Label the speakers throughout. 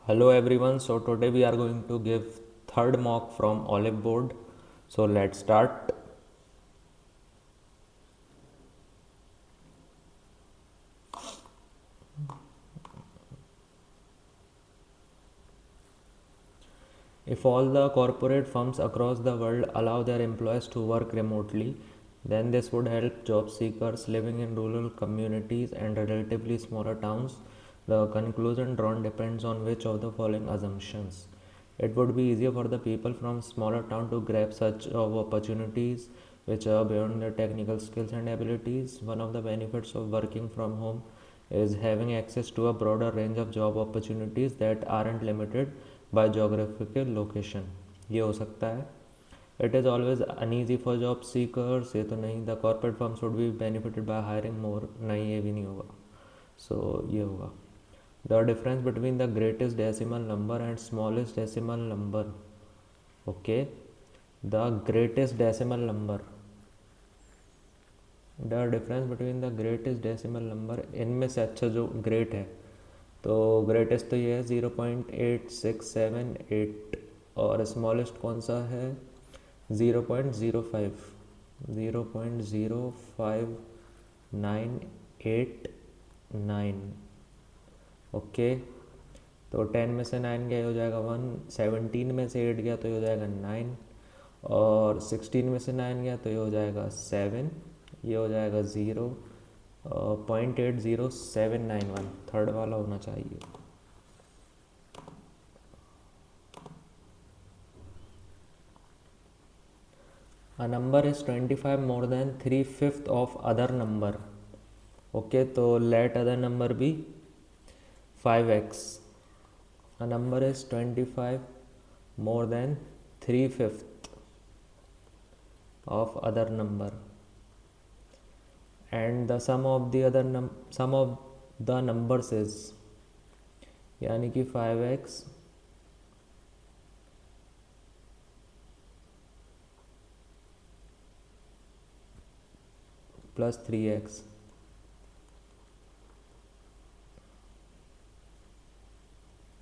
Speaker 1: Hello everyone. So today we are going to give third mock from Olive Board. So let's start. If all the corporate firms across the world allow their employees to work remotely, then this would help job seekers living in rural communities and relatively smaller towns. The conclusion drawn depends on which of the following assumptions. It would be easier for the people from smaller town to grab such job opportunities which are beyond their technical skills and abilities. One of the benefits of working from home is having access to a broader range of job opportunities that aren't limited by geographical location. ये हो सकता है. It is always uneasy for job seekers. ये तो नहीं. The corporate firms would be benefited by hiring more. नहीं, ये भी नहीं होगा. So ये होगा. The difference between the greatest decimal number and smallest decimal number. Okay. The greatest decimal number. The difference between the greatest decimal number. इनमें से अच्छा जो ग्रेट है तो ग्रेटेस्ट तो ये है 0.8678 और स्मॉलेस्ट कौन सा है 0.05 0.05989. ओके. तो 10 में से 9 गया हो जाएगा 1, 17 में से 8 गया तो ये हो जाएगा 9 और 16 में से 9 गया तो ये हो जाएगा 7, ये हो जाएगा 0.80791. थर्ड वाला होना चाहिए. A number is 25 more than 3/5 of other number. Okay, तो let other number be 5x. A number is 25 more than 3/5 of other number, and the sum of the numbers is, यानी कि 5x plus 3x.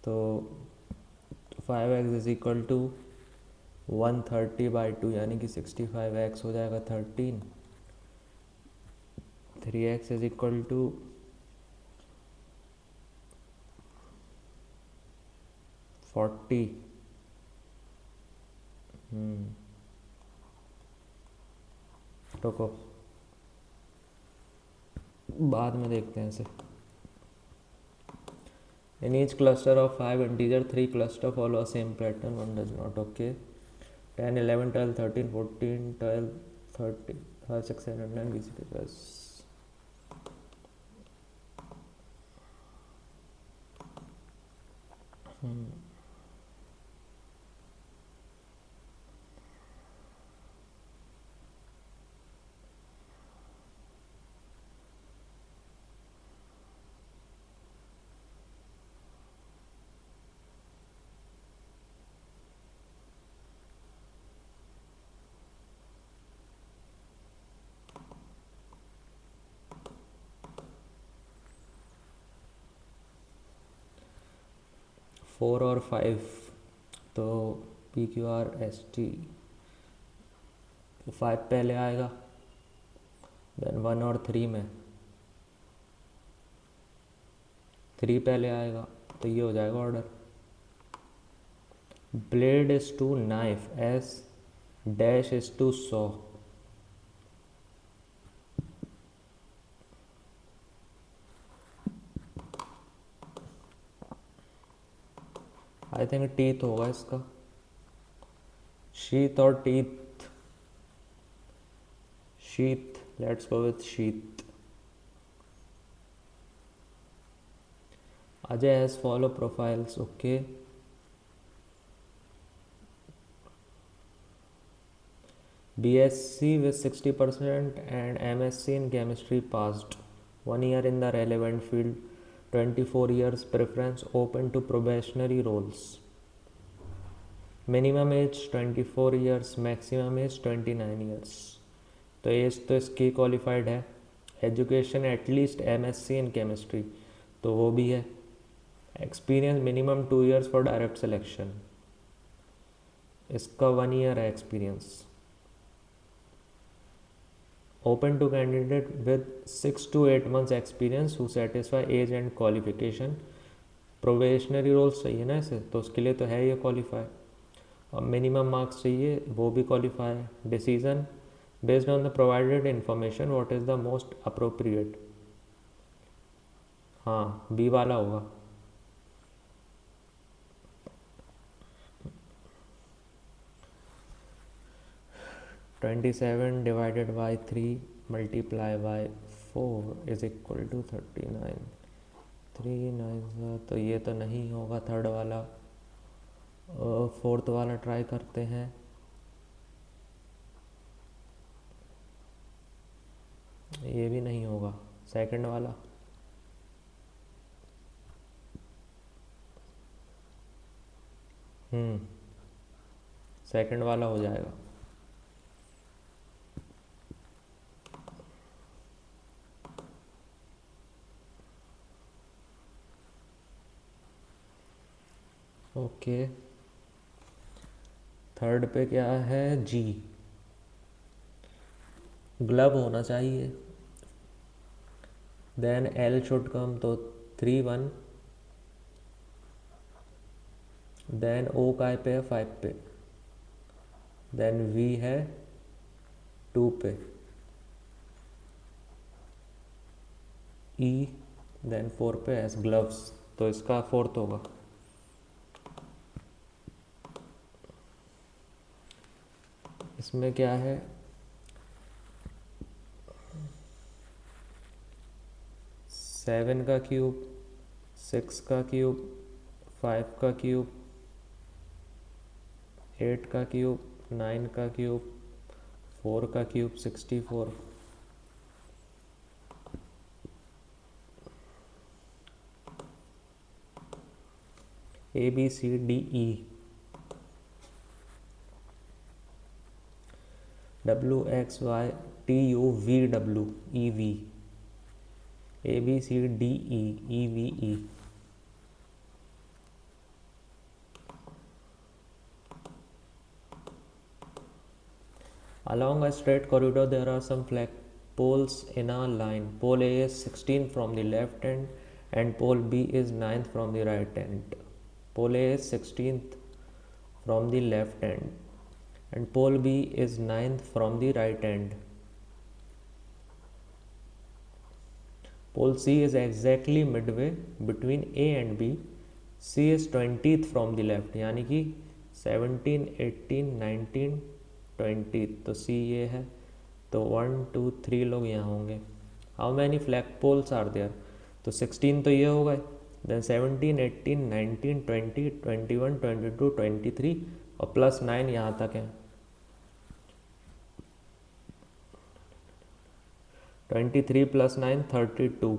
Speaker 1: तो 5x is equal to 130/2 यानी कि 65x हो जाएगा 13. 3x is equal to 40. रुको, बाद में देखते हैं इसे. In each cluster of 5 integer, 3 cluster follow a same pattern, one does not. Okay. 10, 11, 12, 13, 14, 12, 13, 5, 6, 7, 9, BCP plus. Four और 5 तो PQRST 5 पहले आएगा, देन 1 और 3 में 3 पहले आएगा तो ये हो जाएगा order. Blade is to knife S dash is to saw. I think teeth होगा इसका. शीथ और teeth. Sheath, let's go with sheath. Ajay has follow profiles. Okay. BSc with 60% and MSc in chemistry passed. 1 year in the relevant field. 24 years preference open to probationary roles. Minimum age 24 years, maximum age 29 years. तो age तो इसकी qualified है. Education at least MSc in chemistry तो वो भी है. Experience minimum 2 years for direct selection, इसका 1 year है experience. Open to candidate with 6 to 8 months experience who satisfy age and qualification. Probationary roles चाहिए ना इसे, तो उसके लिए तो है ये क्वालिफाई. और मिनिमम मार्क्स चाहिए, वो भी क्वालिफाई है. Decision based on the provided information what is the most appropriate. हाँ, बी वाला होगा. (27 divided by 3 multiply by 4 is equal to 39. 3 9, तो ये तो नहीं होगा थर्ड वाला. फोर्थ वाला ट्राई करते हैं. ये भी नहीं होगा. सेकंड वाला. सेकंड वाला हो जाएगा. ओके. थर्ड पे क्या है? जी. ग्लव होना चाहिए. देन एल शुड कम, तो 3 1. देन ओ काय पे है? 5 पे. देन वी है 2 पे. ई देन 4 पे एस. ग्लव्स, तो इसका फोर्थ होगा. इसमें क्या है? 7 का क्यूब, 6 का क्यूब, 5 का क्यूब, 8 का क्यूब, 9 का क्यूब, 4 का cube, 64. A B C D E. W X Y T U V W E V. A B C D E V E. Along a straight corridor, there are some flagpoles in a line. Pole A is 16 from the left end, and pole B is 9th from the right end. Pole A is 16th from the left end, and pole B is 9th from the right end. Pole C is exactly midway between A and B. C is 20th from the left, यानी कि 17, 18, 19, 20. तो C ये है. तो 1 2 3 लोग यहाँ होंगे. How many flag poles are there? तो 16 तो ये हो गए. देन 17, 18, 19, 20, 21, 22, 23 और प्लस 9 यहाँ तक है. 23 plus 9 32.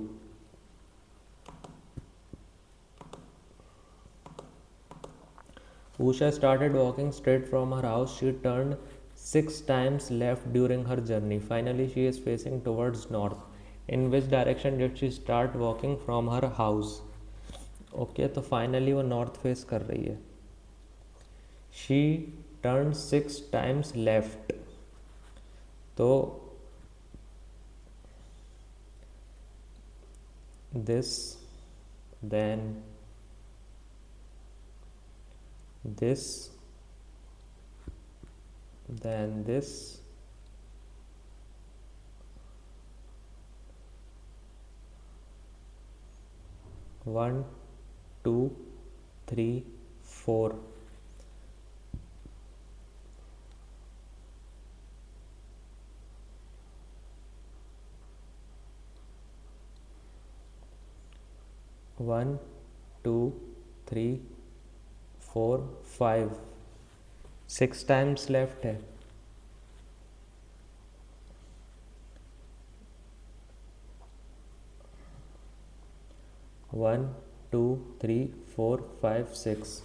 Speaker 1: Usha started walking straight from her house. She turned 6 times left during her journey. Finally, she is facing towards north. In which direction did she start walking from her house? Okay, तो finally वो north face कर रही है. She turn 6 times left, तो this, then this, then this, 1 2 3 4. One, 2, 3, 4, 5. 6 times left है. One two three four five six.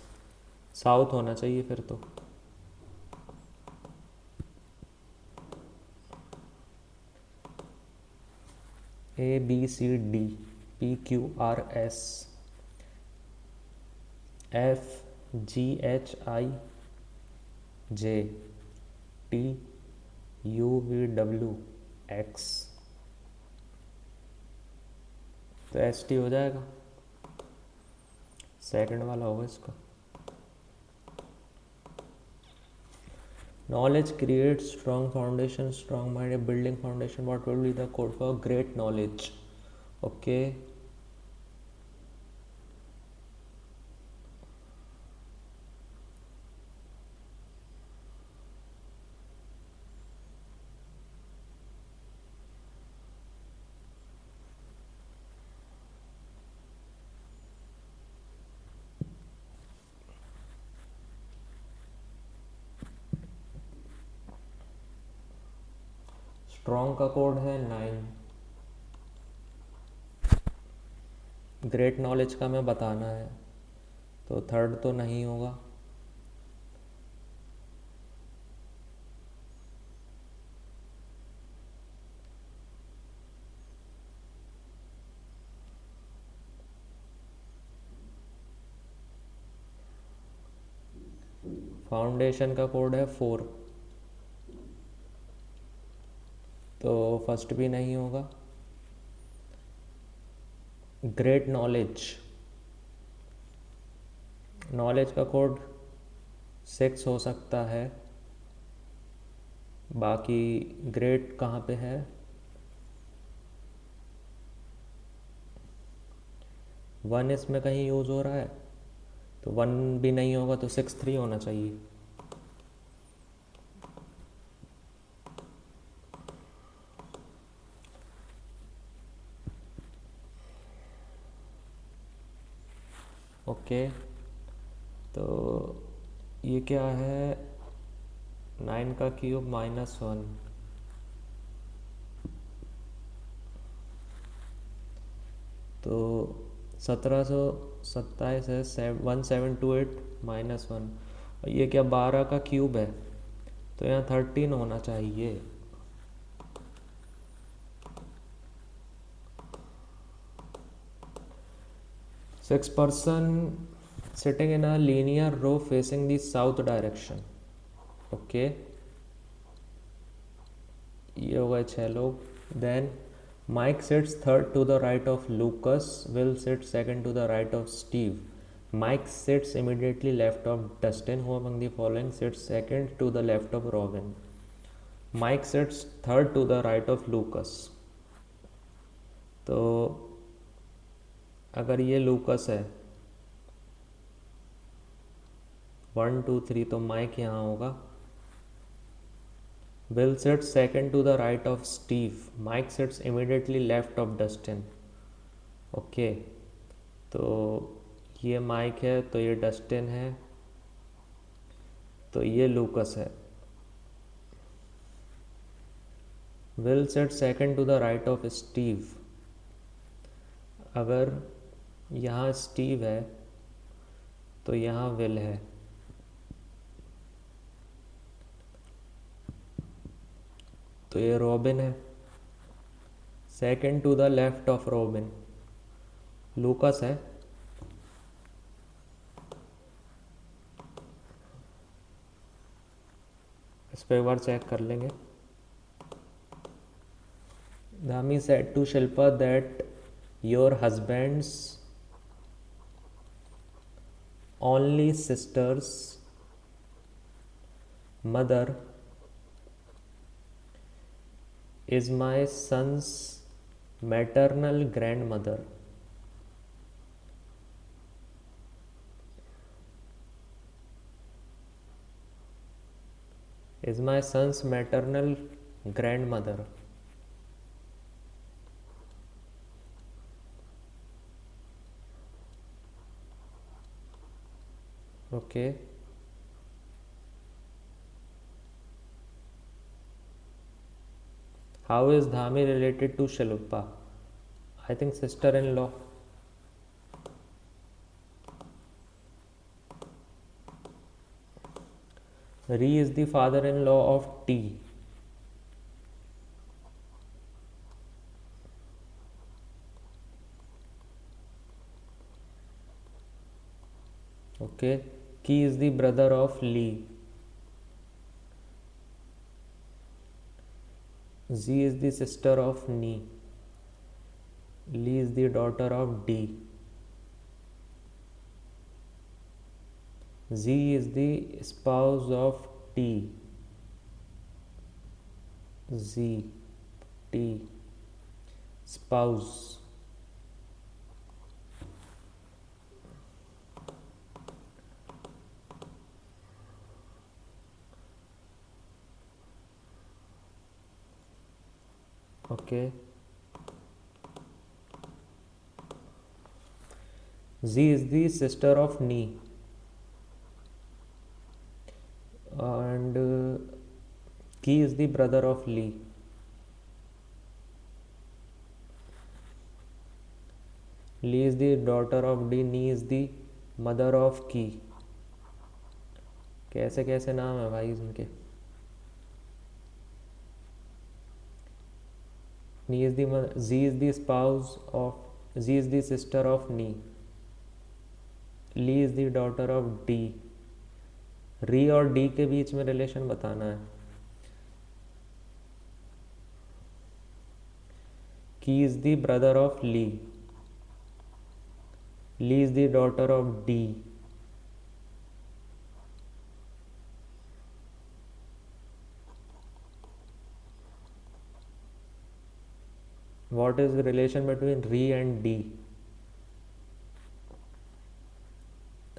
Speaker 1: South होना चाहिए फिर तो. A B C D P Q R S. FGHIJTUVWX, तो ST हो जाएगा, सेकंड वाला होगा इसका। Knowledge creates strong foundation, strong mind, a building foundation. What will be the code for great knowledge? Okay. Strong का कोड है 9। Great knowledge का मैं बताना है, तो थर्ड तो नहीं होगा। फाउंडेशन का कोड है 4, तो फर्स्ट भी नहीं होगा। ग्रेट नॉलेज, नॉलेज का कोड 6 हो सकता है, बाकी ग्रेट कहाँ पे है? 1 इसमें कहीं यूज़ हो रहा है, तो 1 भी नहीं होगा, तो 6 3 होना चाहिए। ओके, तो ये क्या है? 9 का क्यूब -1, तो 1727 है। 1728 -1, और ये क्या 12 का क्यूब है, तो यहाँ 13 होना चाहिए। Six person sitting in a linear row facing the south direction. Okay, ये हो गए 6 लोग। Then Mike sits third to the right of Lucas. Will sits second to the right of Steve. Mike sits immediately left of Dustin. Who among the following sits second to the left of Robin? Mike sits third to the right of Lucas. तो अगर ये लूकस है 1 2 3, तो mic यहाँ होगा। Bill sits second to the right of Steve. Mike sits immediately left of Dustin. Okay, तो ये mic है, तो ये डस्टिन है, तो ये लूकस है। Will sits second to the right of Steve. अगर यहाँ स्टीव है, तो यहाँ विल है। तो ये रॉबिन है, second to the left of Robin Lucas है। इस पर एक बार चेक कर लेंगे। Dhami said to Shilpa that your husband's only sister's mother is my son's maternal grandmother. Is my son's maternal grandmother. Okay. How is Dhami related to Shilpa? I think sister-in-law. Ri is the father-in-law of T. Okay. Ki is the brother of Li. Z is the sister of Ni. Li is the daughter of D. Z is the spouse of T. Z, T, spouse. Okay. Z is the sister of Ni. And Ki is the brother of Li. Li is the daughter of D. Ni is the mother of Ki. कैसे कैसे नाम है भाई इनके. Ni is the Z is the spouse of Z is the sister of Ni. Li is the daughter of D. री और D के बीच में रिलेशन बताना है. Ki is the brother of Li. Li is the daughter of D. What is the relation between Ri and D?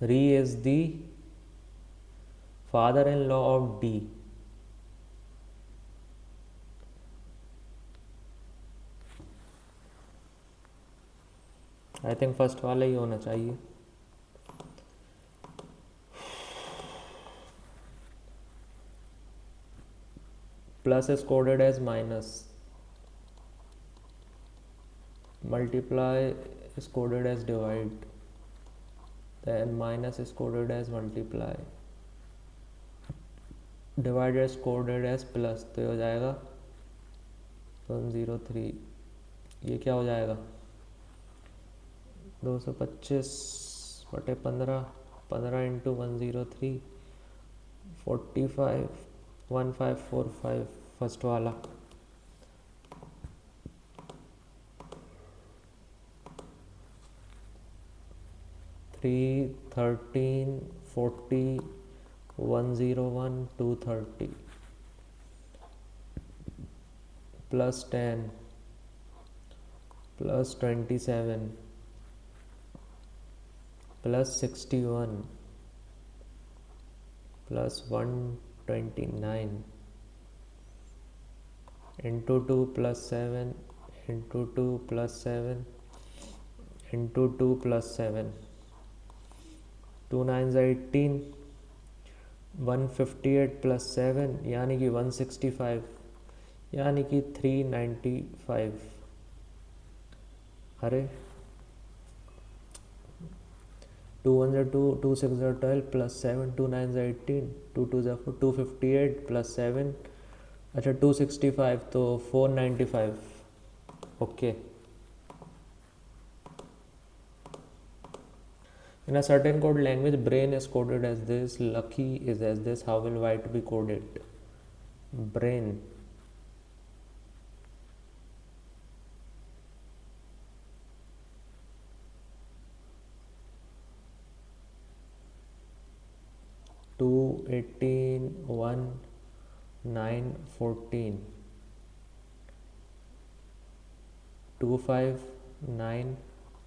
Speaker 1: Ri is the father-in-law of D. I think first वाला ही होना चाहिए. Plus is coded as minus. Multiply is coded as divide. Then minus is coded as multiply. Divide is coded as plus. तो ये हो जाएगा 103. ये क्या हो जाएगा 225/15. 15 इंटू 103 45 1545 फर्स्ट वाला. 3 13 40 101 230 plus 10 plus 27 plus 61 plus 129 into 2 plus 7 into 2 plus 7 into 2 plus 7. 2 9s 18. 158 plus 7 यानी कि 165 यानी कि 395. अरे 2 1 2 2 6 12 plus 7 2 9 18 2 2 258 plus 7. अच्छा 265 तो 495. Okay. In a certain code language, brain is coded as this, lucky is as this. How will white be coded? Brain. Two 18 1 9 14 2 5 9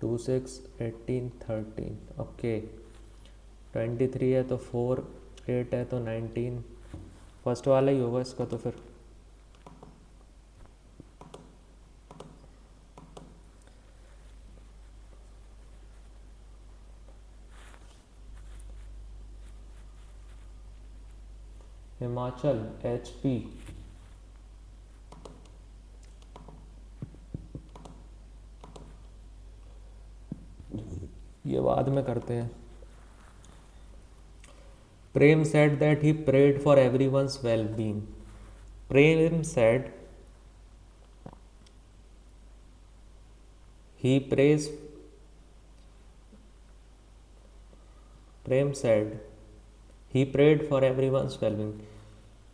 Speaker 1: 2 6 18 13. Okay. 23 है तो 4 8 है तो 19. फर्स्ट वाला ही होगा इसका तो फिर. हिमाचल HP. ये बाद में करते हैं. Prem said that he prayed for everyone's well-being. Prem said he prays Prem said he prayed for everyone's well-being.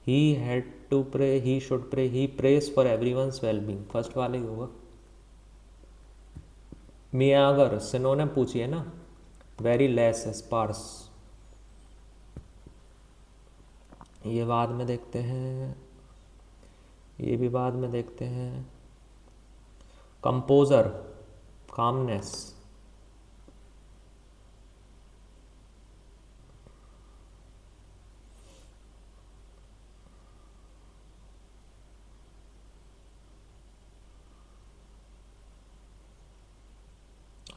Speaker 1: He had to pray, he should pray, he prays for everyone's well-being. First वाला ही होगा. मियाँ अगर synonym पूछी है ना, very less sparse, ये बाद में देखते हैं, ये भी बाद में देखते हैं. Composer, calmness.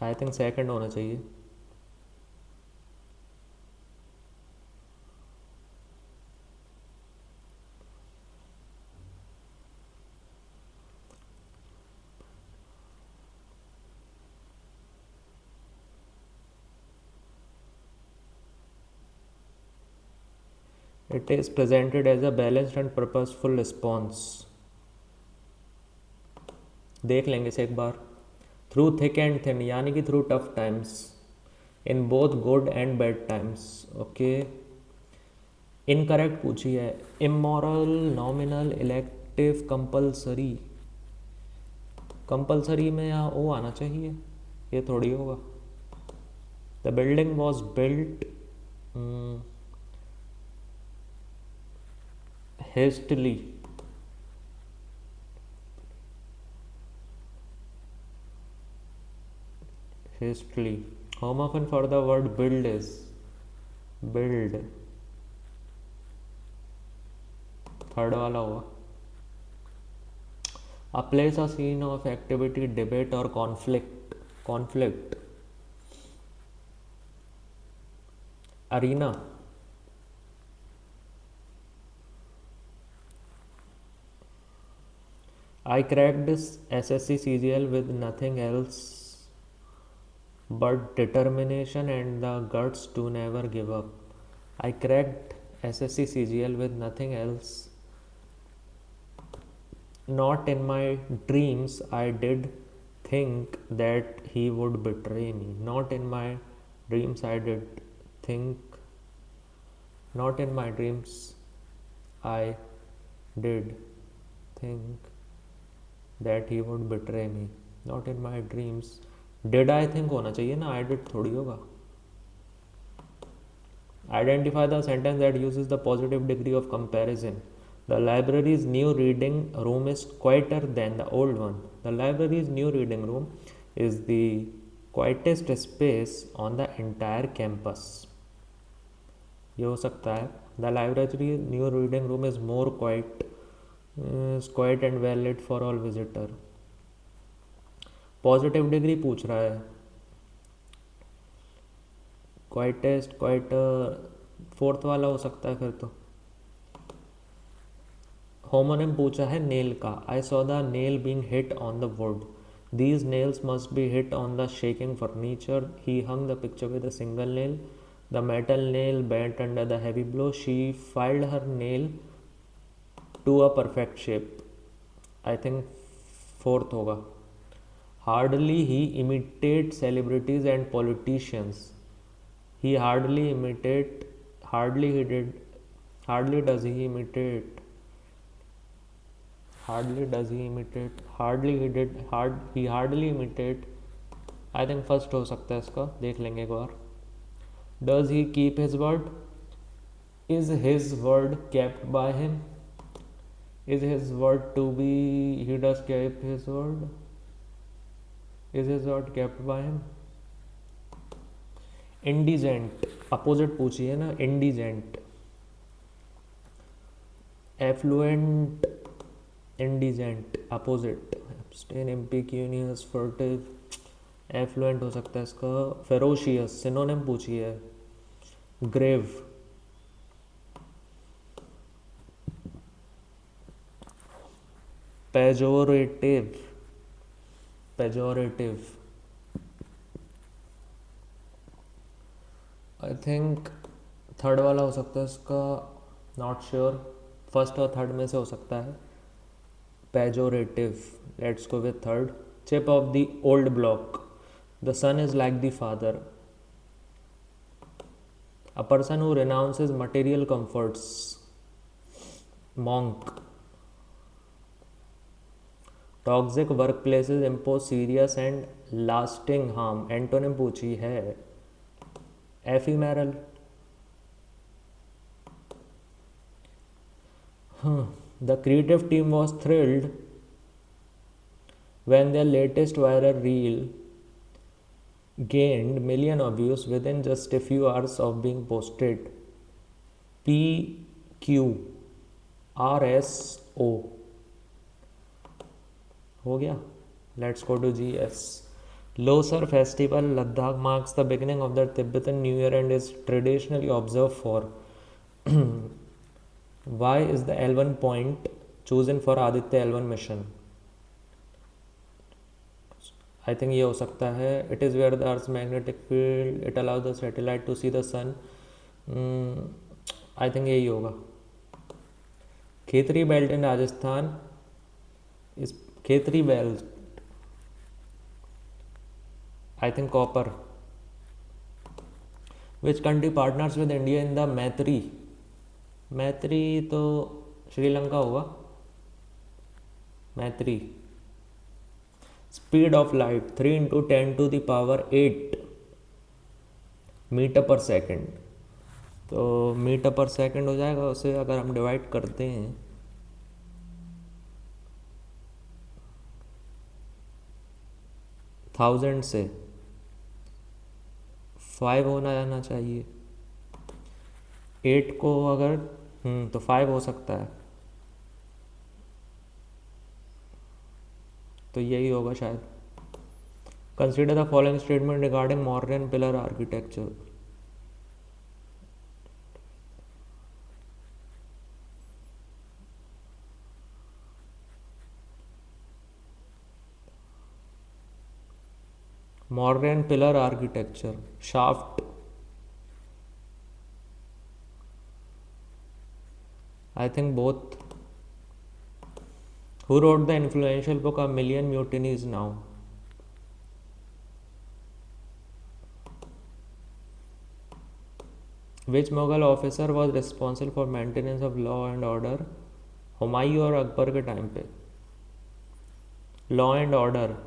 Speaker 1: आई थिंक सेकंड होना चाहिए. It is presented as a balanced and purposeful response. देख लेंगे इसे एक बार. थ्रू थिक एंड थिन, यानी कि through tough times, in both good and bad times. Okay, incorrect पूछी है. Immoral, nominal, elective, compulsory. Compulsory में यहाँ ओ आना चाहिए, ये थोड़ी होगा. The building was built hastily. Hastily. Homophone for the word build is build. Third वाला हुआ. A place, a scene of activity, debate or conflict. Conflict. Arena. I cracked this SSC CGL with nothing else but determination and the guts to never give up. I cracked SSC CGL with nothing else. Not in my dreams I did think that he would betray me. Not in my dreams I did think. Not in my dreams I did think that he would betray me. Not in my dreams. Did I think होना चाहिए ना, I did थोड़ी होगा. Identify the sentence that uses the positive degree of comparison. The library's new reading room is quieter than the old one. The library's new reading room is the quietest space on the entire campus. ये हो सकता है. The library's new reading room is more quiet. Is quiet and well lit for all visitor. Positive degree पूछ रहा है. Quietest, quieter, fourth वाला हो सकता है फिर तो. होमोनिम पूछा है नेल का. I saw the nail being hit on the wood. These nails must be hit on the shaking furniture. He hung the picture with a single nail. The metal nail bent under the heavy blow. She filed her nail to a perfect shape. I think fourth होगा. Hardly he imitates celebrities and politicians. He hardly imitate. Hardly he did. Hardly does he imitate. Hardly does he imitate. Hardly he did. He hardly imitate. I think first हो सकता है इसका. देख लेंगे एक बार. Does he keep his word? Is his word kept by him? Is his word to be? He does keep his word. Is his word kept by him? Indigent, opposite पूछी है ना. Indigent. Affluent, indigent, opposite. Abstain, impecunious, furtive. Affluent हो सकता है इसका. Ferocious, synonym पूछी है. Grave. Pejorative. Pejorative. I think third वाला हो सकता है इसका. Not sure. फर्स्ट और थर्ड में से हो सकता है. Pejorative. Let's go with third. Chip of the old block. The son is like the father. A person who renounces material comforts. Monk. Toxic workplaces impose serious and lasting harm. Antonym पूछी है. Ephemeral. The creative team was thrilled when their latest viral reel gained million of views within just a few hours of being posted. PQRSO. हो गया. Let's go to GS. Losar festival, Ladakh marks the beginning of the Tibetan New Year and is traditionally observed for. Why is the L1 point chosen for Aditya L1 mission? I think ये हो सकता है. It is where the Earth's magnetic field, it allows the satellite to see the sun. I think यही होगा. Khetri belt in Rajasthan is Khetri belt. I think copper. Which country partners with India in the Maitri? मैत्री तो श्रीलंका होगा. Maitri. Speed of light 3 into 10 to the power 8 metre per second. तो metre per second हो जाएगा. उसे अगर हम divide करते हैं 1000 से 5 होना जाना चाहिए. 8 को अगर तो 5 हो सकता है. तो यही होगा शायद. Consider the following statement regarding modern pillar architecture. Modern pillar architecture. Shaft. I think both. Who wrote the influential book A Million Mutinies Now? Which Mughal officer was responsible for maintenance of law and order? Humayun और अकबर के time पे. Law and order.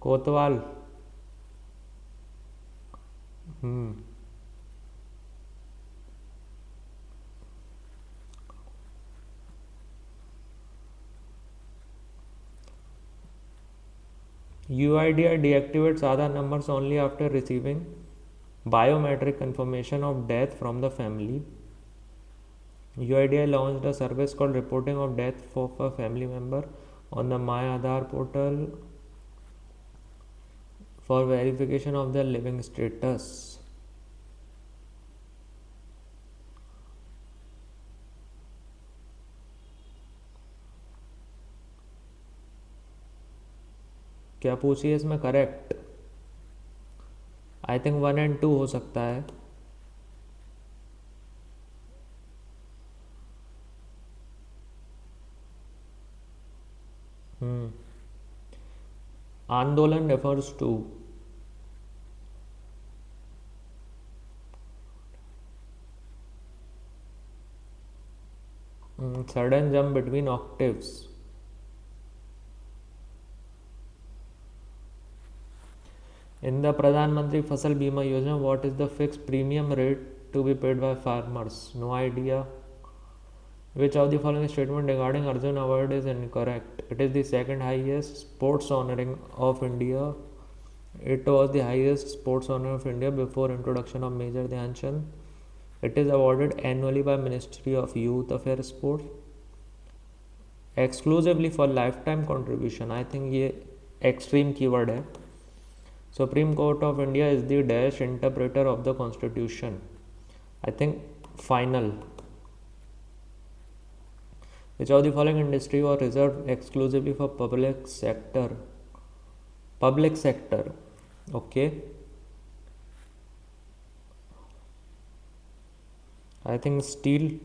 Speaker 1: Kotwal. UIDI deactivates Aadhaar numbers only after receiving biometric confirmation of death from the family. UIDI launched a service called Reporting of Death of a Family Member on the My Aadhaar portal for verification of their living status. क्या पूछिए इसमें correct. I think 1 and 2 हो सकता है. आंदोलन refers to sudden jump between octaves. In the Pradhan Mantri Fasal Bima Yojana, what is the fixed premium rate to be paid by farmers? No idea. Which of the following statement regarding Arjun Award is incorrect? It is the second highest sports honoring of India. It was the highest sports honor of India before introduction of Major Dhyan Chand. It is awarded annually by Ministry of Youth Affairs Sports. Exclusively for lifetime contribution. I think ये extreme keyword है. Supreme Court of India is the dash interpreter of the Constitution. I think final. Which of the following industry was reserved exclusively for public sector? Public sector. Okay. I think steel.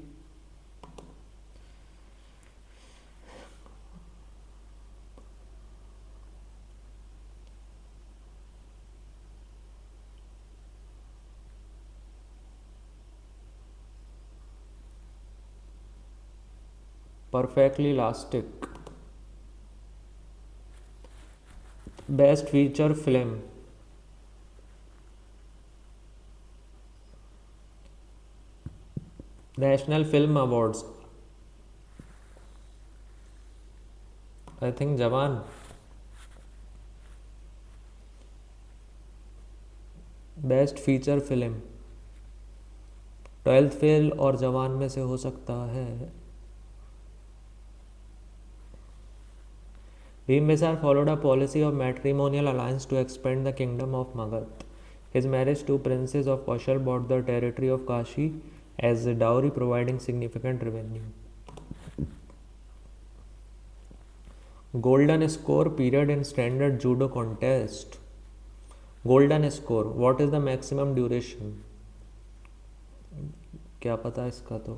Speaker 1: perfectly elastic. Best feature film. National Film Awards. I think Jawan. Best feature film 12th fail और जवान में से हो सकता है. Bimbisar followed a policy of matrimonial alliance to expand the kingdom of Magadh. His marriage to princess of Kaushal bought the territory of Kashi as a dowry, providing significant revenue. Golden score period in standard judo contest. Golden score. What is the maximum duration? क्या पता इसका तो.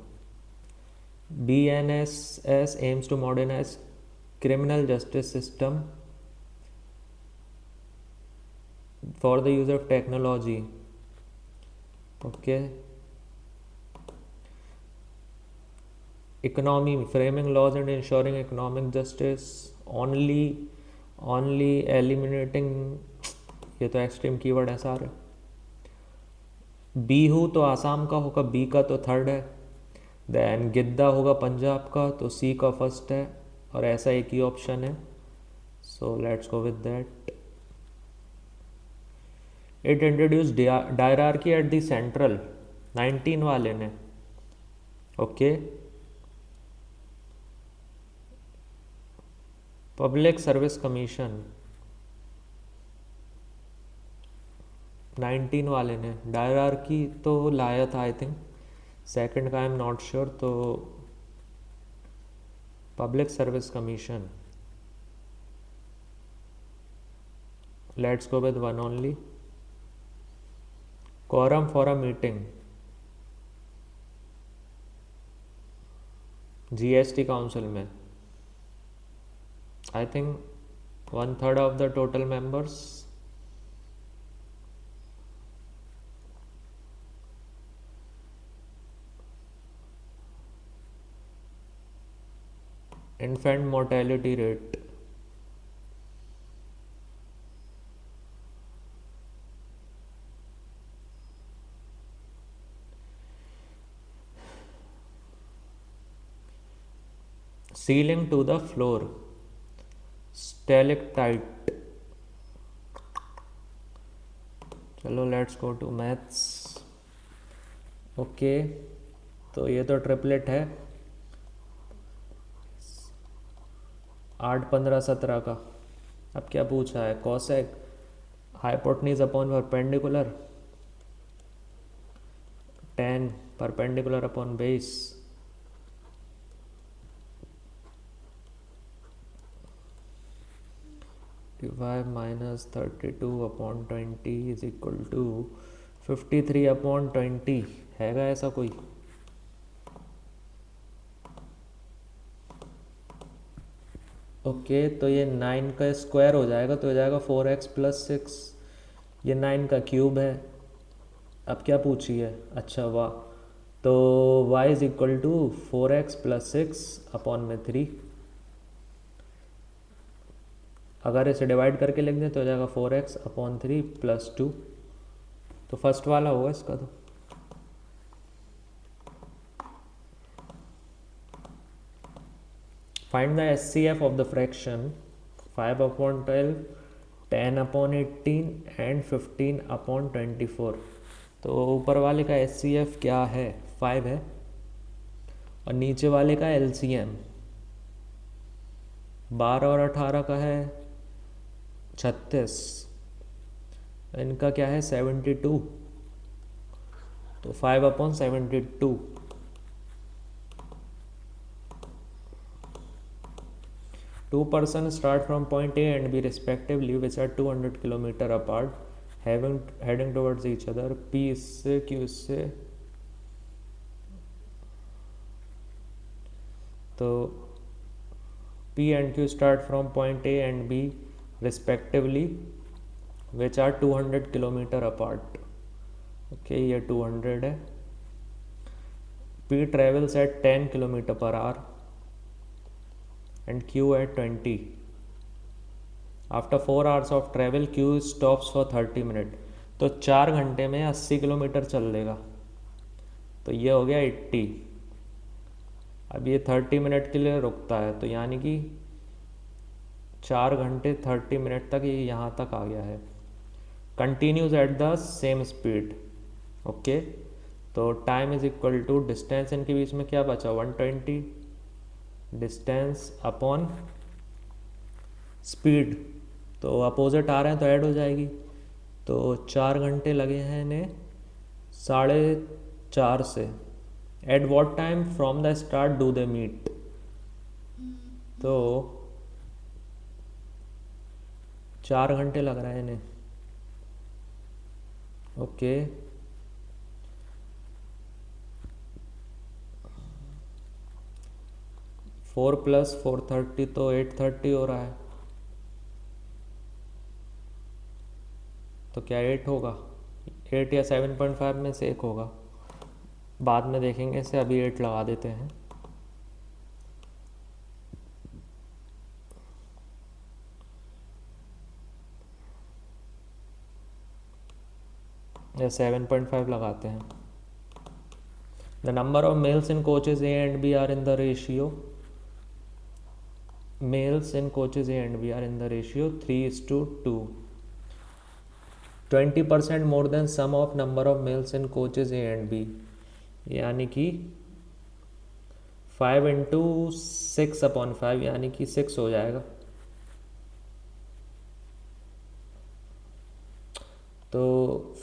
Speaker 1: BNSS aims to modernize criminal justice system for the use of technology. Okay. Economy, framing laws and ensuring economic justice. Only eliminating, ये तो extreme keyword है सारे. बीहू तो आसाम का होगा, बी का तो थर्ड है. देन गिद्दा होगा पंजाब का, तो सी का फर्स्ट है, और ऐसा एक ही ऑप्शन है. So let's go with that. It introduce dyarchy at the central 19 वाले ने. ओके. पब्लिक सर्विस कमीशन 19 वाले ने. डायरार्की तो लाया था आई थिंक, सेकंड का आई एम नॉट श्योर. तो public service commission. Let's go with one only. quorum for a meeting. GST council में I think 1/3 of the total members. infant mortality rate. Ceiling to the floor. Stalactite. चलो let's go to maths. Okay, तो ये तो triplet है 8, 15, 17 का. अब क्या पूछा है? Cosec hypotenuse upon perpendicular, tan perpendicular upon base. Divide minus 32 upon 20 is equal to 53 upon 20. हैगा ऐसा कोई? ओके, तो ये 9 का स्क्वायर हो जाएगा, तो हो जाएगा 4x + 6. ये 9 का क्यूब है. अब क्या पूछी है? अच्छा वाह. तो y is equal to 4x + 6 upon में 3. अगर इसे डिवाइड करके लिख दें तो हो जाएगा 4x अपॉन 3 + 2. तो फर्स्ट वाला होगा इसका. तो find the SCF of the fraction 5 upon 12, 10 upon 18 and 15 upon 24. तो ऊपर वाले का SCF क्या है? 5 है, और नीचे वाले का LCM 12 और 18 का है 36. इनका क्या है? 72. तो 5 upon 72. Two persons start from point A and B respectively, which are 200 kilometer apart, heading towards each other. P इससे, Q इससे. तो P and Q start from point A and B respectively, which are 200 kilometer apart. Okay, ये 200 है. P travels at 10 kilometer per hour. and Q at 20. After 4 hours of travel, Q stops for 30 minutes. तो 4 घंटे में 80 kilometre चल लेगा, तो ये हो गया 80। अब ये 30 मिनट के लिए रुकता है, तो यानी कि 4 घंटे 30 मिनट तक ये यहाँ तक आ गया है। Continues at the same speed. Okay, तो time is equal to distance, इनके बीच में क्या बचा 120, डिस्टेंस अपॉन स्पीड, तो अपोजिट आ रहे हैं तो ऐड हो जाएगी। तो 4 घंटे लगे हैं इन्हें 4:30 से। At what time from the start do they meet, तो 4 घंटे लग रहे हैं इन्हें। ओके, फोर प्लस 4:30 तो 8:30 हो रहा है, तो क्या 8 होगा? 8 या 7.5 में से एक होगा, बाद में देखेंगे इसे, अभी 8 लगा देते हैं। या 7.5 लगाते हैं। The number of males in coaches A and B are in the ratio, males in coaches A and B are in the ratio 3:2. 20% more than sum of number of males in coaches A and B, यानी कि 5 into 6/5 यानी कि 6 हो जाएगा। तो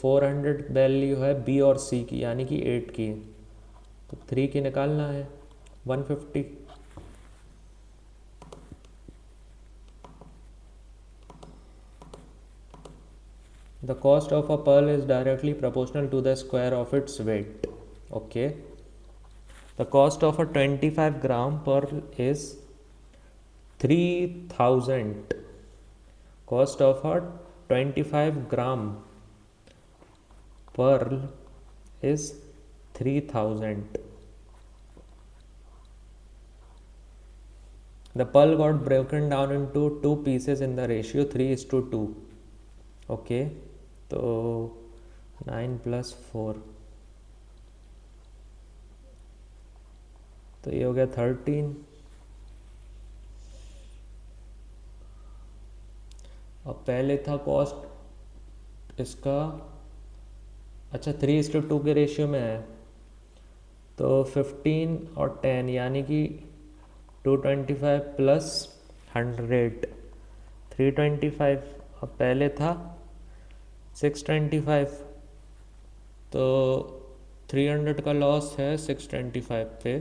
Speaker 1: 400 value है B और सी की, यानी कि 8 की, तो 3 की निकालना है 150। The cost of a pearl is directly proportional to the square of its weight. Okay. The cost of a 25 gram pearl is 3000. Cost of a 25 gram pearl is 3000. The pearl got broken down into 2 pieces in the ratio 3:2. Okay. तो 9 + 4, तो ये हो गया 13। अब पहले था cost इसका, अच्छा 3:2 के रेशियो में है, तो 15 और 10 यानी कि 225 + 100 325। अब पहले था 625, तो 300 का लॉस है 625 पे,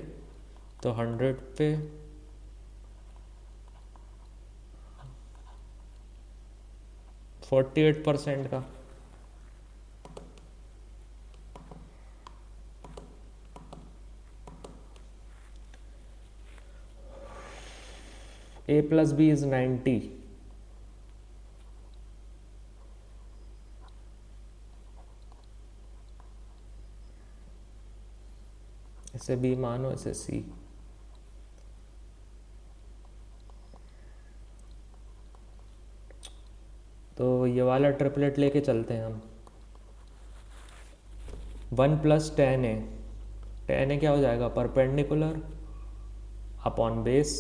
Speaker 1: तो 100 पे 48% का। A + B is 90। इसे B मानो, इसे C। तो ये वाला ट्रिपलेट लेके चलते हैं हम। 1 + 10A, 10A क्या हो जाएगा? परपेंडिकुलर अपॉन बेस,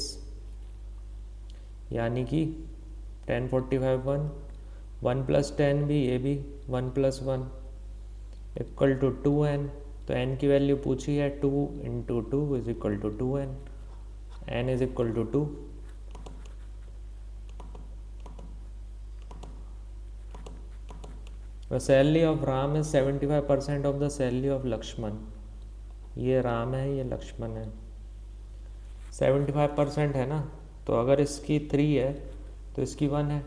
Speaker 1: यानी कि 10 45 1 1 + 10B, ये भी 1 + 1 = 2n। तो n की वैल्यू पूछी है, 2 × 2 = 2n, n = 2। The salary of Ram is 75% of the salary of Lakshman। ये राम है, ये लक्ष्मण है, 75% है ना, तो अगर इसकी 3 है तो इसकी 1 है।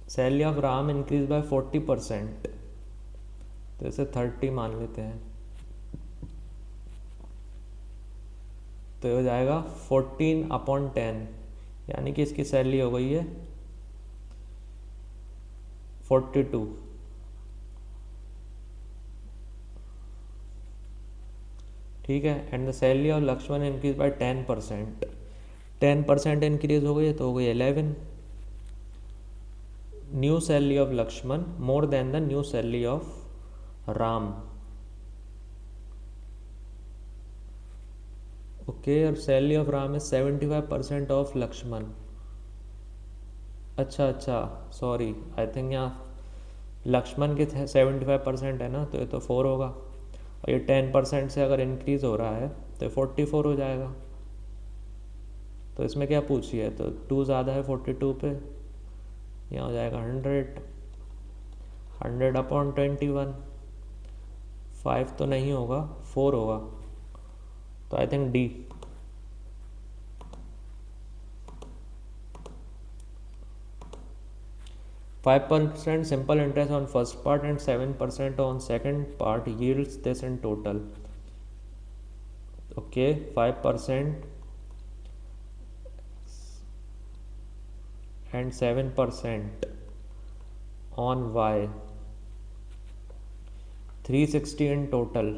Speaker 1: Salary of Ram increase by 40%, तो इसे 30 मान लेते हैं, तो ये हो जाएगा 14/10, यानी कि इसकी सैलरी हो गई है 42। ठीक है, and the salary of Lakshman increase by 10%, 10% increase हो गई तो हो गई 11. New salary of Lakshman more than the new salary of Ram. Okay, और salary of Ram is 75% of Lakshman. अच्छा, सॉरी, आई थिंक यहाँ लक्ष्मण के 75% है ना, तो ये तो 4 होगा, और ये 10% से अगर इंक्रीज हो रहा है तो 44 हो जाएगा. तो इसमें क्या पूछिए, तो 2 ज़्यादा है 42 पे, यहाँ हो जाएगा 100 अपॉन 21. 5 तो नहीं होगा, 4 होगा, तो I think D. 5% simple interest on first part and 7% on second part yields this in total. Okay, 5% and 7% on y, 360 in total.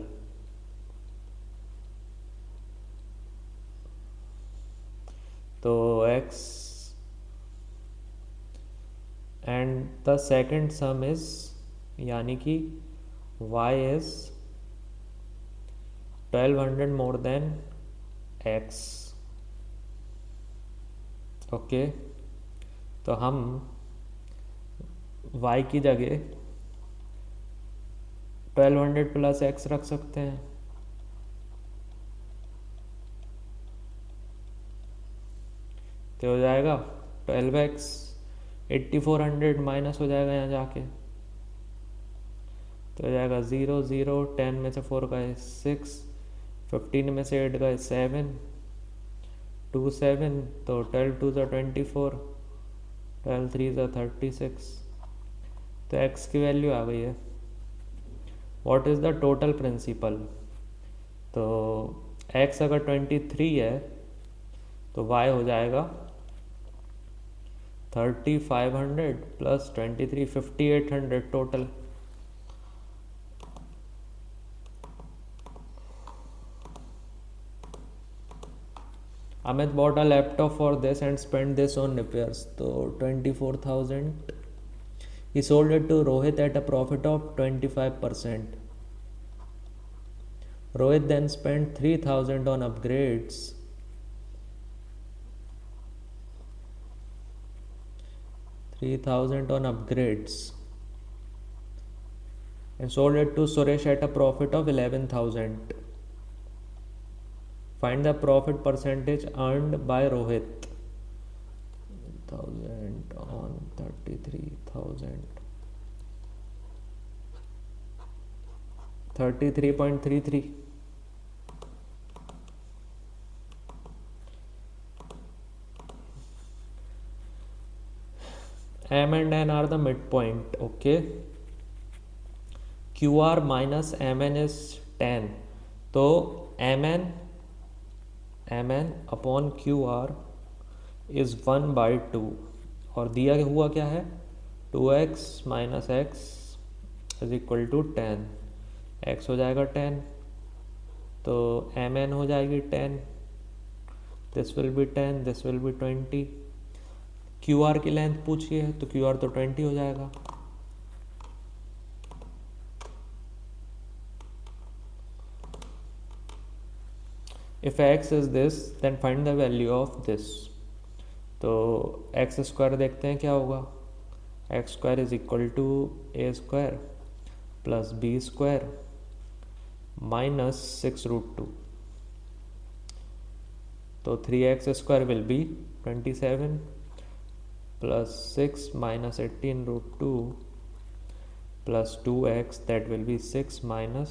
Speaker 1: तो x and the second sum is, यानी कि y is 1200 more than x. Okay, तो हम y की जगह 1200 plus x रख सकते हैं. तो हो जाएगा 12x, 8400 माइनस हो जाएगा यहाँ जाके, तो हो जाएगा 0 0, 10 में से 4 गए 6, 15 में से 8 गए 7, 2 7, तो 12 2 ज़ा 24, 12 3 ज़ा 36. तो x की वैल्यू आ गई है. What is the total principal? तो x अगर 23 है तो y हो जाएगा 3500 plus 23, 5800 total. Amit bought a laptop for this and spent this on repairs. So 24,000. He sold it to Rohit at a profit of 25%. Rohit then spent 3,000 on upgrades. 3,000 on upgrades and sold it to Suresh at a profit of 11,000. Find the profit percentage earned by Rohit. 1,000 on 33,000. 33.33. M and N are the midpoint. Okay. QR minus MN is 10. तो MN upon QR is 1/2, और दिया हुआ क्या है 2x minus X is equal to 10. x हो जाएगा 10, तो MN हो जाएगी 10, this will be 10, this will B 20. QR की लेंथ पूछिए तो QR तो 20 हो जाएगा. If x is this, then find the value of this. तो एक्स स्क्वायर देखते हैं क्या होगा. X square is equal to A square plus B square minus 6√2. तो 3x square will be 27 plus 6 minus 18√2 plus 2x, that will be 6 minus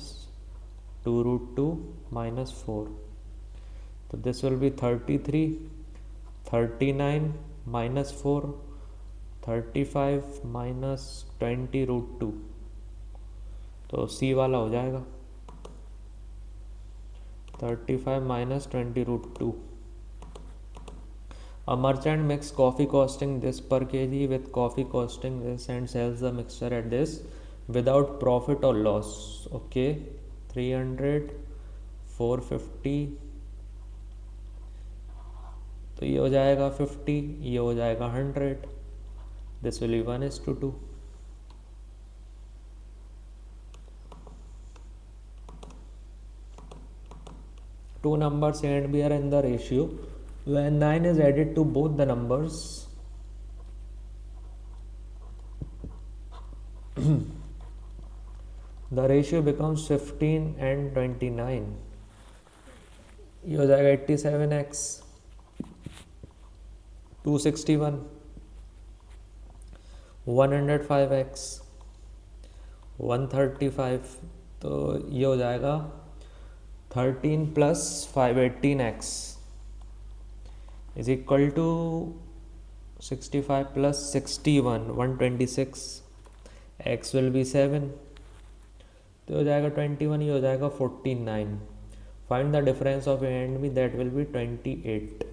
Speaker 1: 2√2 minus 4. तो this will be 33, 39 minus 4, 35 minus 20√2. तो C वाला हो जाएगा 35 minus 20√2. A merchant makes coffee costing this per kg with coffee costing this and sells the mixture at this without profit or loss. Okay, 300, 450, तो ये हो जाएगा 50, ये हो जाएगा 100. This will B 1:2. Two numbers A and B are in the ratio. When 9 is added to both the numbers, the ratio becomes 15 and 29. ये हो जाएगा 87x, 261, 105x, 135. तो ये हो जाएगा 13 plus 518x is equal to 65 plus 61, 126. x will be 7, तो हो जाएगा 21, ये हो जाएगा 49. Find the difference of A and B, that will be 28.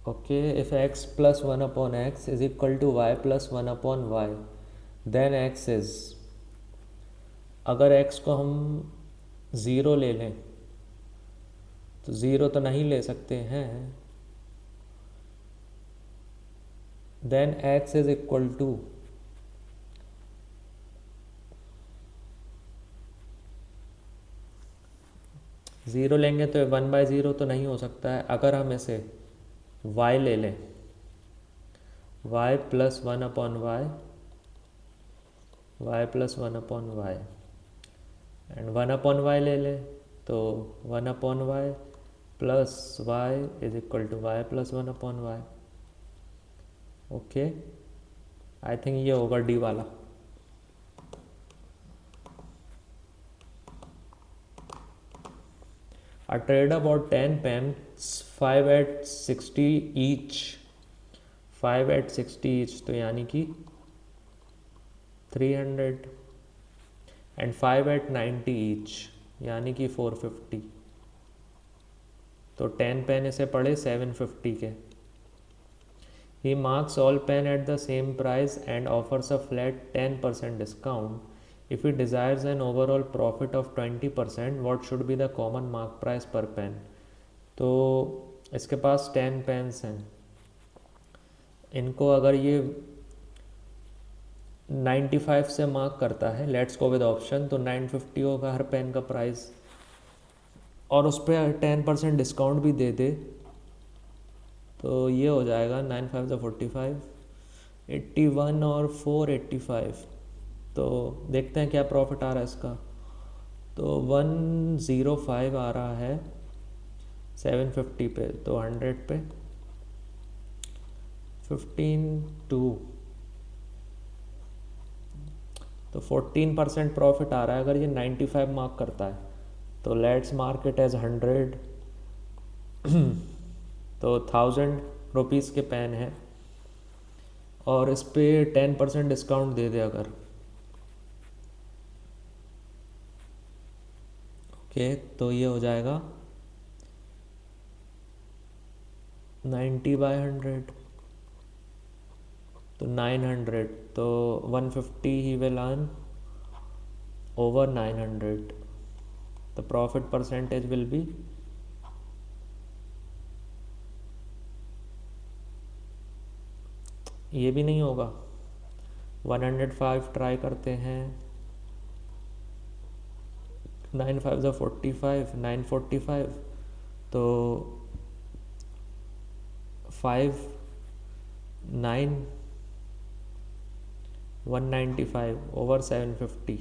Speaker 1: Okay, if x plus 1 upon x is equal to y plus 1 upon y, then x is, अगर x को हम 0 ले लें तो 0 तो नहीं ले सकते हैं, then x is equal to, zero लेंगे तो 1/0 तो नहीं हो सकता है. अगर हम इसे y ले लें, y plus 1 upon Y, y plus 1 upon Y, and 1 upon Y ले लें तो 1 upon Y plus Y is equal to Y plus 1 upon Y. Okay, I think ये होगा डी वाला. A trader bought 10 pens, 5 at 60 each, 5 at 60 each, तो यानी कि 300, and 5 at 90 each, यानी कि 450. तो 10 पेन इसे पड़े 750 के. He marks all pen at the same price and offers a flat 10% discount. If he desires an overall profit of 20%, what should be the common mark price per pen? तो इसके पास 10 pens हैं. इनको अगर ये 95 से मार्क करता है, let's go with option, तो 950 होगा हर पेन का प्राइस, और उस पर 10% डिस्काउंट भी दे दे तो ये हो जाएगा 9 5 45, 81 और 485. तो देखते हैं क्या प्रॉफिट आ रहा है इसका. तो 105 आ रहा है 750 पे, तो 100 पे 15 2, तो 14% प्रॉफिट आ रहा है अगर ये 95 मार्क करता है. तो लेट्स मार्क इट एज 100. तो 1000 रुपीज़ के पेन है और इस पे 10% डिस्काउंट दे दे अगर. ओके, तो ये हो जाएगा 90/100, तो 900. तो 150 he will earn over 900. The profit percentage will be, ये भी नहीं होगा. 105 ट्राई करते हैं. 9 5 45, 945, तो 5 9 195 ओवर 750.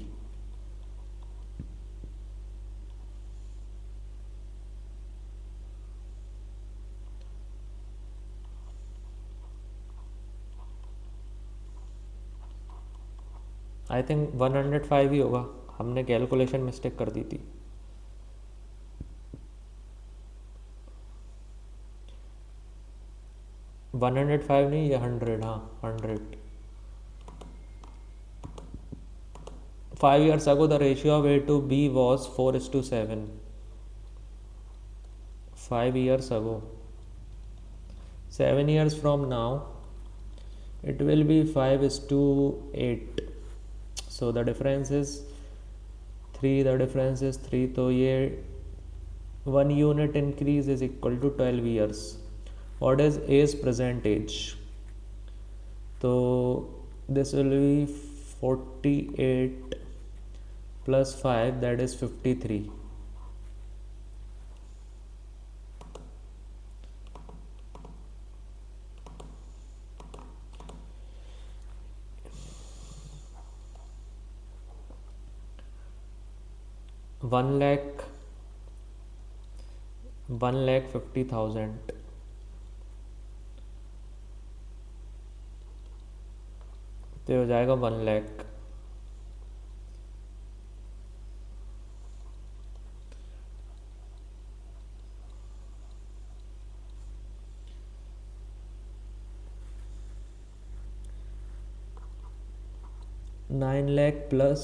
Speaker 1: आई थिंक 105 ही होगा, हमने कैलकुलेशन मिस्टेक कर दी थी. वन 105 नहीं, ये 100. हाँ 100. 5 years ago the ratio of A to B was 4:7. 5 years ago. 7 years from now It will be 5:8. So the difference is 3. The difference is 3. तो ये 1 unit increase is equal to 12 years. What is A's present age? So this will be 48 plus 5, that is 53. One lakh 50,000. तो हो जाएगा 1 lakh. Nine lakh plus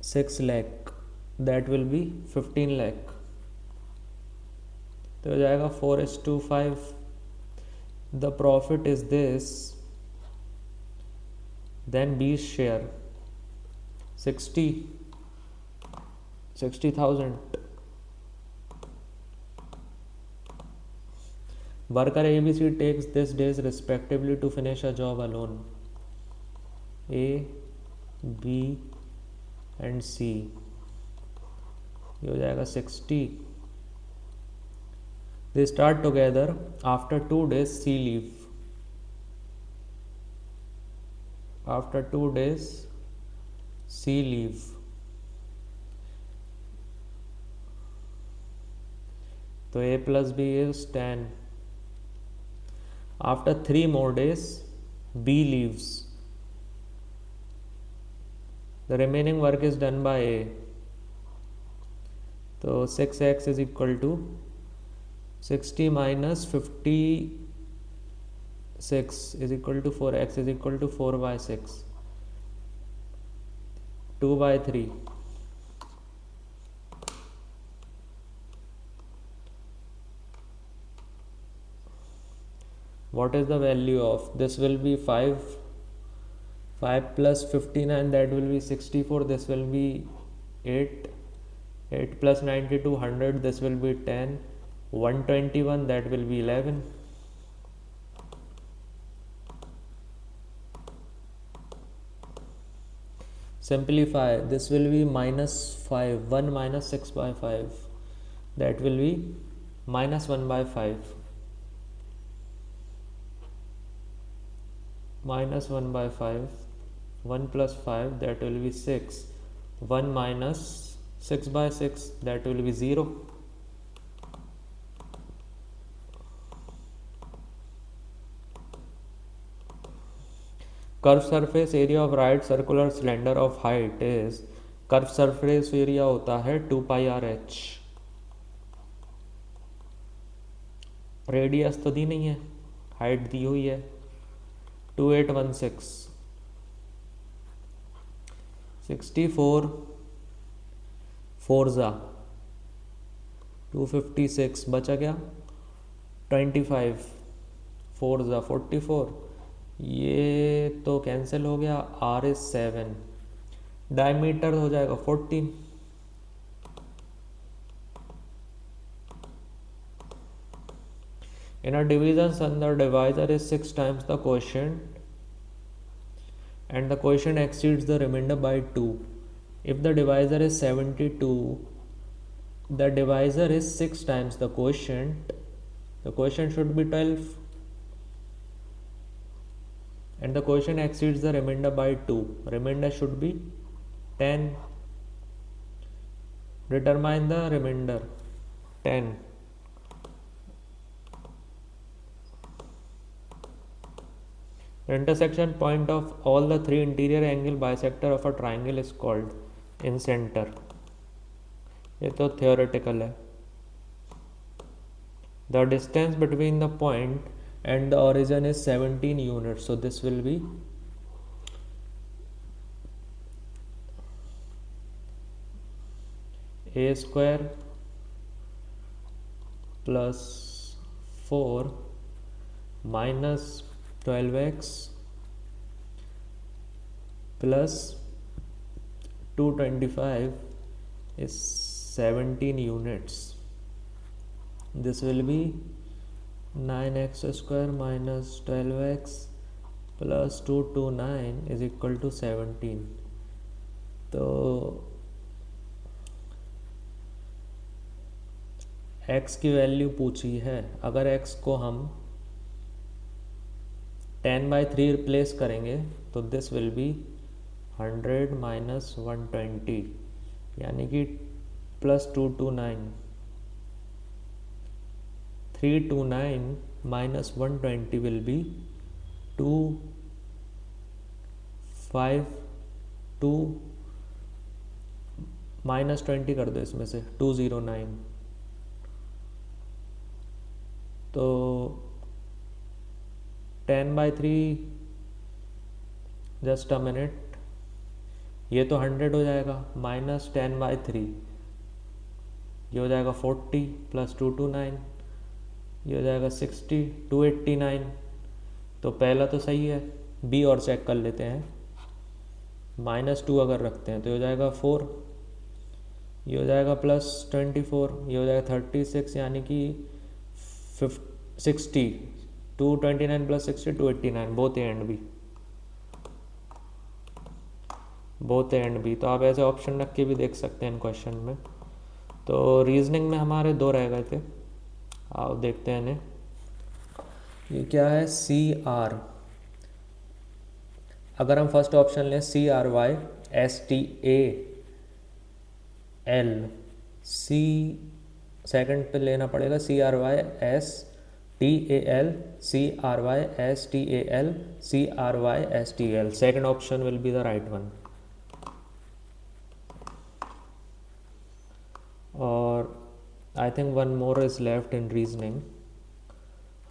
Speaker 1: 6 lakh, that will be 15 lakh. तो हो जाएगा 4:5. The profit is this. Then B's share 60,000. Worker ABC takes this days respectively to finish a job alone. A, B and C. ये हो जाएगा 60. They start together. After 2 days C leave. After 2 days C leave. तो A plus B is 10. After 3 more days B leaves. The remaining work is done by A. So 6x is equal to 60 minus 56 is equal to 4x is equal to 4 by 6. 2 by 3. What is the value of this? Will be 5 plus 59, that will be 64. This will be 8 plus 92 100. This will be 10. 121, that will be 11. Simplify. This will be minus 5. 1 minus 6 by 5, that will be minus 1 by 5. Minus 1 by 5. 1 plus 5, that will be 6. 1 minus 6 by 6, that will be 0. Curved surface area of right circular cylinder of height is, curved surface area होता है 2 pi r h. Radius तो दी नहीं है, height दी हुई है 2816. 64 4 256 बचा क्या 25. 4 44. ये तो कैंसिल हो गया. R is 7. डायमीटर हो जाएगा 14. In a division, the divisor is 6 times the quotient and the quotient exceeds the remainder by 2. If the divisor is 72, the divisor is 6 times the quotient should be 12 and the quotient exceeds the remainder by 2. Remainder should be 10. Determine the remainder. 10. The intersection point of all the 3 interior angle bisector of a triangle is called incenter. ये तो theoretical है. The distance between the point and the origin is 17 units. So this will be a square plus 4 minus 12x plus 225 is 17 units. This will be 9x square minus 12x plus 229 is equal to 17. तो x की value पूछी है. अगर x को हम 10/3 replace करेंगे तो this will B 100 minus 120 यानी कि plus 229. 329 minus 120 will be 252 minus 20 कर दो इसमें से 209. तो 10/3 जस्ट अ मिनट, ये तो 100 हो जाएगा माइनस 10/3 ये हो जाएगा 40 प्लस 229 ये हो जाएगा 60 289. तो पहला तो सही है, बी और चेक कर लेते हैं. -2 अगर रखते हैं तो ये हो जाएगा 4, ये हो जाएगा प्लस 24 ये हो जाएगा 36 यानी कि 60. 229 plus 60 289 both A and B. तो आप ऐसे ऑप्शन रख के भी देख सकते हैं इन क्वेश्चन में. तो रीजनिंग में हमारे 2 रह गए थे. आओ देखते हैं इन्हें. ये क्या है CR. अगर हम फर्स्ट ऑप्शन लें CRY STAL, सी सेकंड पे लेना पड़ेगा CRY STAL CRY STAL CRY STL. Second option will be the right one. और I think one more is left in reasoning.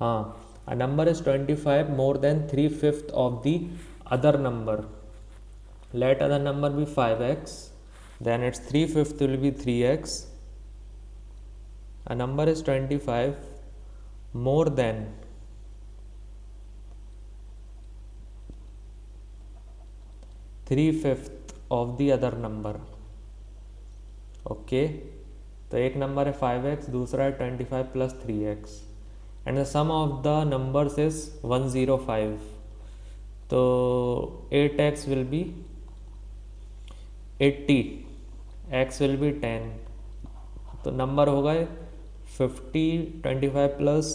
Speaker 1: A number is 25 more than 3/5 of the other number. Let other number be 5x, then its 3/5 will be 3x. A number is 25 more than 3/5 of the other number. Okay. तो एक number है 5x, दूसरा है 25 plus 3x and the sum of the numbers is 105. तो 8x will be 80, x will be 10. तो number होगा 50, 25 plus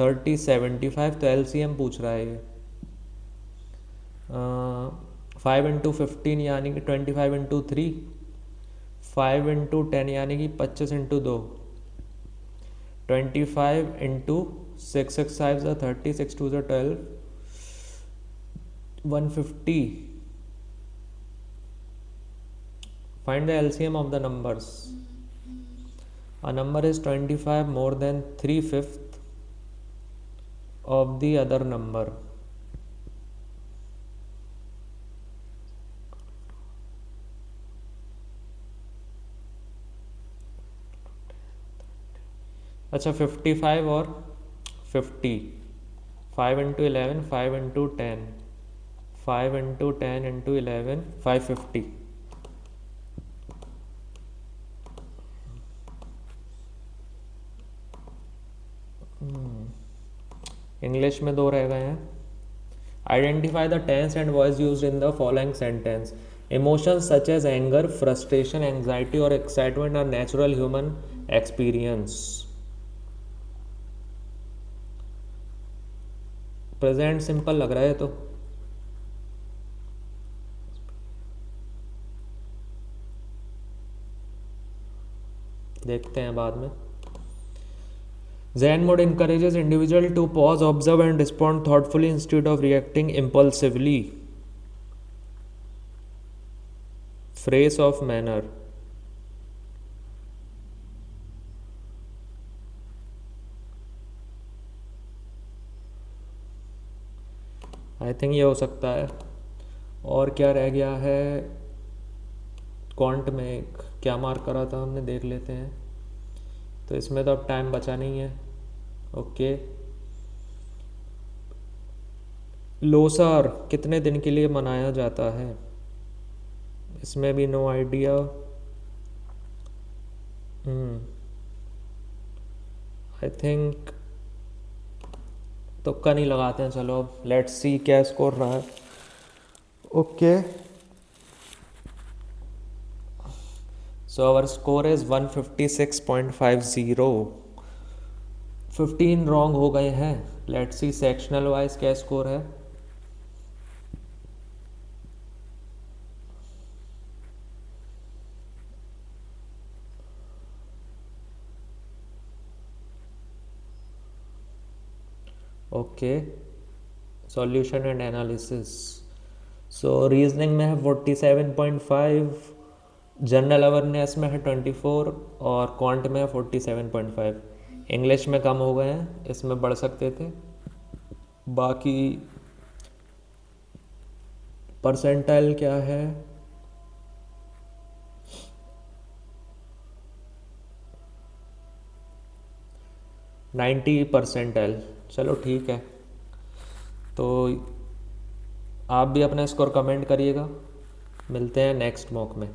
Speaker 1: 30 75. तो LCM पूछ रहा है ये. 5 × 15 यानी कि 25 × 3, 5 × 10 यानी कि 25 × 2, 25 × 6 6 5 30 6 2 12, 150. Find the LCM of the numbers. A number is 25 more than 3/5 of the other number. अच्छा 55 और 50. 5 × 11 5 × 10 5 × 10 × 11 550. इंग्लिश में 2 रह गए हैं. Identify the tense and voice used in the following sentence. Emotions such as anger, frustration, anxiety or excitement are natural human experience. Present simple लग रहा है. तो देखते हैं बाद में. Zen mode encourages individual to pause, observe and respond thoughtfully instead of reacting impulsively. Phrase of manner. I think ये हो सकता है. और क्या रह गया है क्वांट में, क्या मार्क करा था हमने, देख लेते हैं. तो इसमें तो अब टाइम बचा नहीं है. ओके लोसार कितने दिन के लिए मनाया जाता है? इसमें भी नो आइडिया। आई थिंक तुक्का नहीं लगाते हैं, चलो अब लेट्स सी क्या स्कोर रहा है। Okay, so our score is 156.50। 15 wrong हो गए हैं। लेट्स सी सेक्शनल वाइज क्या स्कोर है। Okay, solution and analysis. So reasoning में है 47.5, जनरल अवेयरनेस में है 24 और क्वांट में है 47.5। इंग्लिश में कम हो गए हैं, इसमें बढ़ सकते थे। बाकी परसेंटाइल क्या है? 90 परसेंटाइल। चलो ठीक है, तो आप भी अपना स्कोर कमेंट करिएगा। मिलते हैं नेक्स्ट मॉक में।